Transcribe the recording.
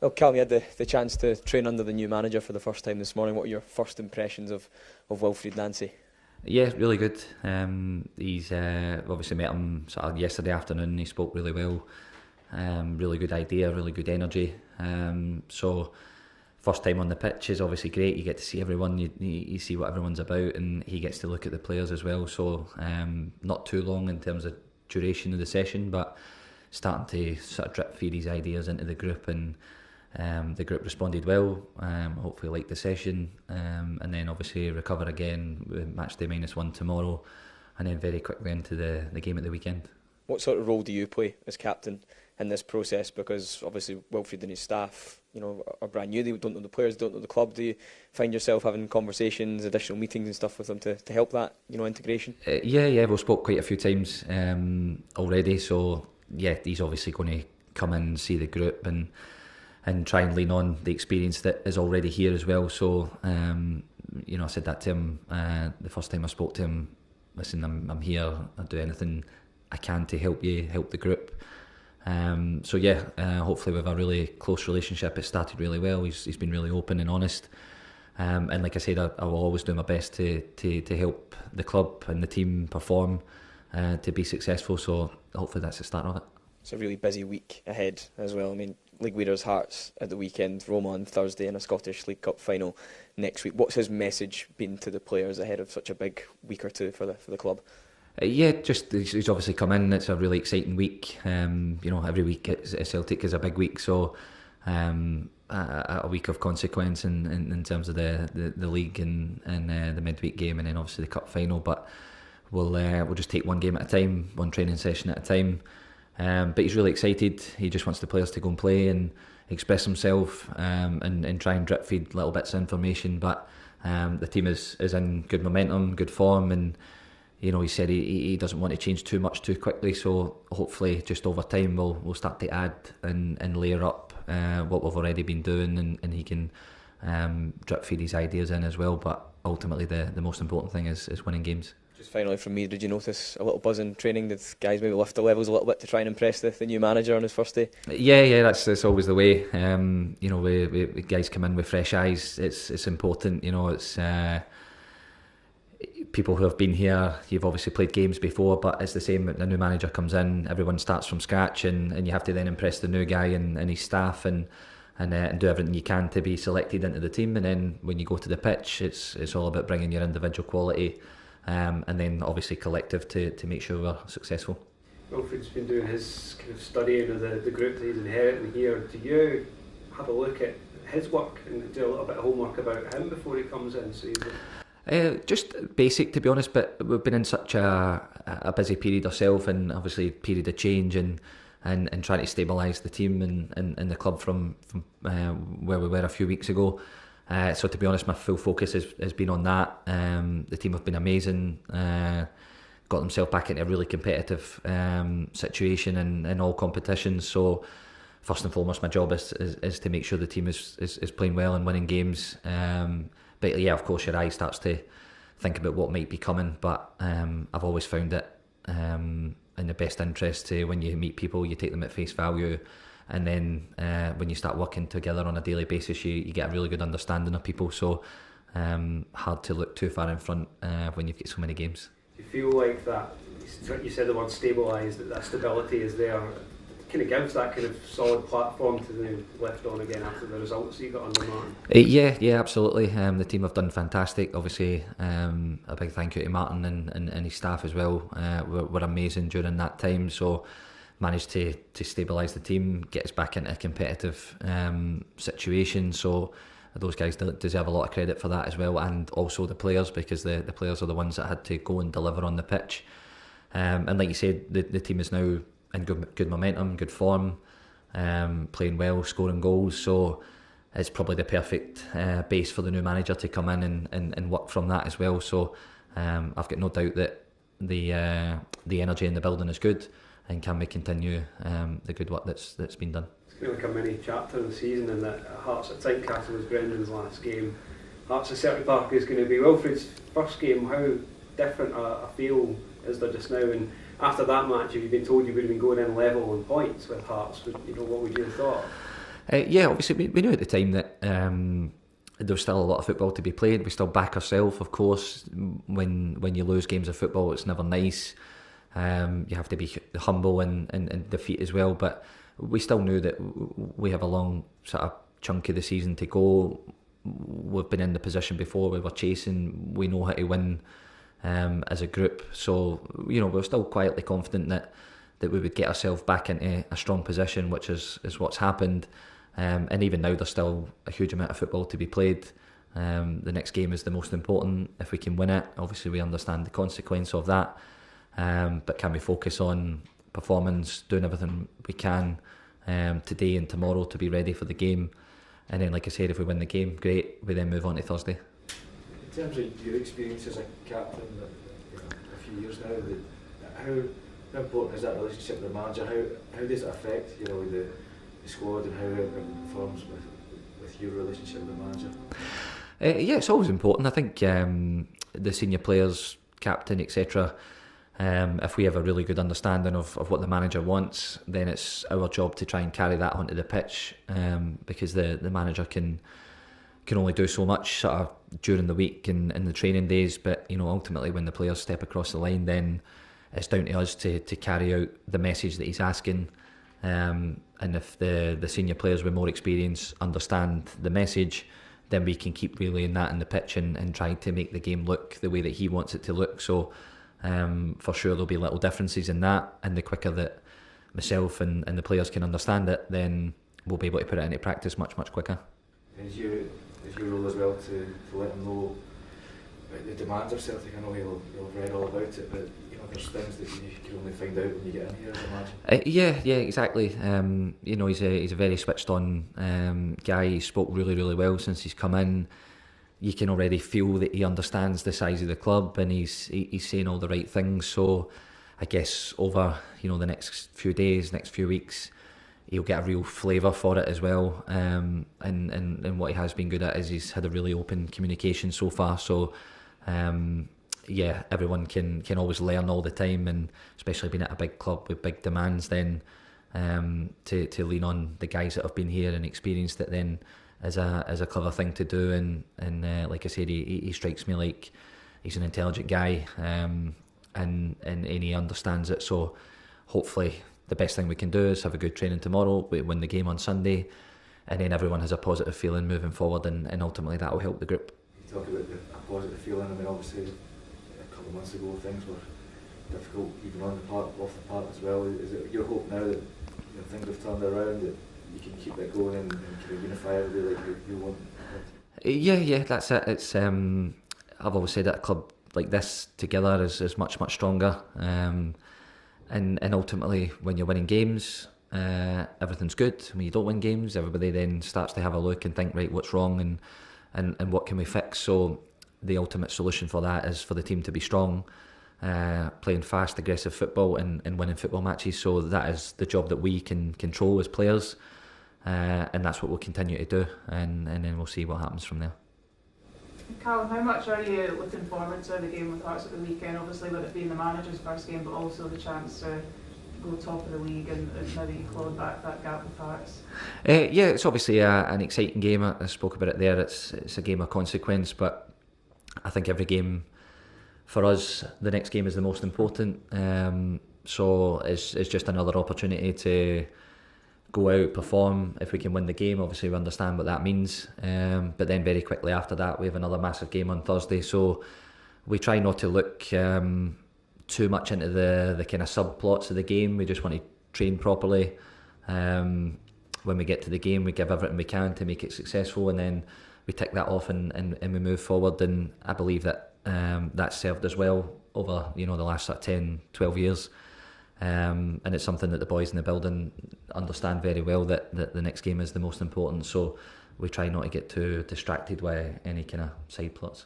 Well, Callum, you had the chance to train under the new manager for the first time this morning. What are your first impressions of Wilfried Nancy? Yeah, really good. He's obviously met him sort of yesterday afternoon. He spoke really well. Really good idea, really good energy. So first time on the pitch is obviously great. You get to see everyone, you see what everyone's about, and he gets to look at the players as well. So not too long in terms of duration of the session, but starting to sort of drip feed his ideas into the group, and the group responded well. Hopefully liked the session, and then obviously recover again with match day -1 tomorrow, and then very quickly into the game at the weekend. What sort of role do you play as captain in this process? Because obviously Wilfried and his staff, are brand new. They don't know the players, don't know the club. Do you find yourself having conversations, additional meetings and stuff with them to help that, integration? Yeah, we've spoke quite a few times already. So yeah, he's obviously going to come in and see the group and try and lean on the experience that is already here as well. So I said that to him the first time I spoke to him. Listen, I'm here. I'll do anything I can to help you, help the group. Hopefully we have a really close relationship. It started really well. He's been really open and honest. And like I said, I will always do my best to help the club and the team perform to be successful. So hopefully that's the start of it. It's a really busy week ahead as well. I mean, League leaders Hearts at the weekend, Roma on Thursday, and a Scottish League Cup final next week. What's his message been to the players ahead of such a big week or two for the club? Just he's obviously come in. It's a really exciting week. Every week at Celtic is a big week, so a week of consequence in terms of the league and the midweek game, and then obviously the cup final. But we'll just take one game at a time, one training session at a time. But he's really excited. He just wants the players to go and play and express himself, and try and drip feed little bits of information. But the team is in good momentum, good form, and he said he doesn't want to change too much too quickly. So hopefully, just over time, we'll start to add and layer up what we've already been doing, and he can drip feed his ideas in as well. But ultimately, the most important thing is winning games. Just finally from me, did you notice a little buzz in training? Did guys maybe lift the levels a little bit to try and impress the new manager on his first day? Yeah, that's always the way. We guys come in with fresh eyes. It's important. It's people who have been here. You've obviously played games before, but it's the same. A new manager comes in, everyone starts from scratch, and you have to then impress the new guy and his staff and do everything you can to be selected into the team. And then when you go to the pitch, it's all about bringing your individual quality. And then obviously collective to make sure we're successful. Wilfried's been doing his kind of studying of the group that he's inheriting here. Do you have a look at his work and do a little bit of homework about him before he comes in? Just basic, to be honest, but we've been in such a busy period ourselves, and obviously period of change and trying to stabilise the team and the club from where we were a few weeks ago. So to be honest, my full focus has been on that. The team have been amazing, got themselves back into a really competitive situation in all competitions. So first and foremost, my job is to make sure the team is playing well and winning games. But yeah, of course your eye starts to think about what might be coming, but I've always found it in the best interest to, when you meet people, you take them at face value. And then when you start working together on a daily basis, you get a really good understanding of people. So hard to look too far in front when you've got so many games. Do you feel like that, you said the word stabilised, that stability is there, it kind of gives that kind of solid platform to then lift on again after the results you got under Martin? Yeah, absolutely. The team have done fantastic. Obviously, a big thank you to Martin and his staff as well. Were amazing during that time. So managed to stabilise the team, get us back into a competitive situation. So those guys deserve a lot of credit for that as well, and also the players, because the players are the ones that had to go and deliver on the pitch. And like you said, the team is now in good momentum, good form, playing well, scoring goals. So it's probably the perfect base for the new manager to come in and work from that as well. So I've got no doubt that the energy in the building is good, and can we continue the good work that's been done. It's kind of like a mini chapter in the season, and that Hearts at Tynecastle was Brendan's last game. Hearts at Celtic Park is going to be Wilfried's first game. How different a feel is there just now? And after that match, if you'd been told you would have been going in level on points with Hearts, what would you have thought? Yeah, obviously we knew at the time that there was still a lot of football to be played. We still back ourselves, of course. When you lose games of football, it's never nice. You have to be humble in defeat as well. But we still knew that we have a long sort of chunk of the season to go. We've been in the position before. We were chasing. We know how to win as a group. So we were still quietly confident that we would get ourselves back into a strong position, which is what's happened. And even now there's still a huge amount of football to be played. The next game is the most important. If we can win it, obviously we understand the consequence of that, but can we focus on performance, doing everything we can today and tomorrow to be ready for the game, and then like I said, if we win the game, great, we then move on to Thursday. In terms of your experience as a captain, a few years now, how important is that relationship with the manager? How does it affect the squad and how it performs with your relationship with the manager? Yeah, it's always important. I think the senior players, captain, etc. If we have a really good understanding of what the manager wants, then it's our job to try and carry that onto the pitch, because the manager can only do so much sort of during the week and in the training days. But ultimately, when the players step across the line, then it's down to us to carry out the message that he's asking. And if the senior players with more experience understand the message, then we can keep relaying that in the pitch and try to make the game look the way that he wants it to look. So for sure there'll be little differences in that, and the quicker that myself and the players can understand it, then we'll be able to put it into practice much quicker. Is your role as well to let them know about the demands of Celtic? I know you'll read all about it, but there's things that you can only find out when you get in here, I imagine. Yeah, exactly. He's a very switched on guy. He spoke really well since he's come in. You can already feel that he understands the size of the club, and he's saying all the right things. So I guess over the next few days, next few weeks, he'll get a real flavour for it as well. And what he has been good at is he's had a really open communication so far. So yeah, everyone can always learn all the time, and especially being at a big club with big demands, then to lean on the guys that have been here and experienced it then is a clever thing to do. And like I said, he strikes me like he's an intelligent guy, and he understands it. So hopefully the best thing we can do is have a good training tomorrow, we win the game on Sunday, and then everyone has a positive feeling moving forward, and ultimately that will help the group. You talk about a positive feeling. I mean, obviously a couple of months ago things were difficult, even on the park, off the park as well. Is it your hope now that things have turned around, that you can keep it going and kind of unify everybody like you want? Yeah, that's it. It's I've always said that a club like this together is much stronger, and ultimately when you're winning games, everything's good. When you don't win games, everybody then starts to have a look and think, right, what's wrong and what can we fix? So the ultimate solution for that is for the team to be strong, playing fast, aggressive football and winning football matches. So that is the job that we can control as players, and that's what we'll continue to do, and then we'll see what happens from there. Callum, how much are you looking forward to the game with Hearts at the weekend? Obviously with it being the manager's first game, but also the chance to go top of the league and now that you've clawed back that gap with Hearts. Yeah, it's obviously an exciting game. I spoke about it there. It's a game of consequence, but I think every game for us, the next game is the most important. So it's just another opportunity to go out, perform. If we can win the game, obviously we understand what that means. But then very quickly after that, we have another massive game on Thursday. So we try not to look too much into the kind of subplots of the game. We just want to train properly. When we get to the game, we give everything we can to make it successful, and then we tick that off and we move forward. And I believe that that's served us well over the last sort of 10, 12 years. And it's something that the boys in the building understand very well, that the next game is the most important. So we try not to get too distracted by any kind of side plots.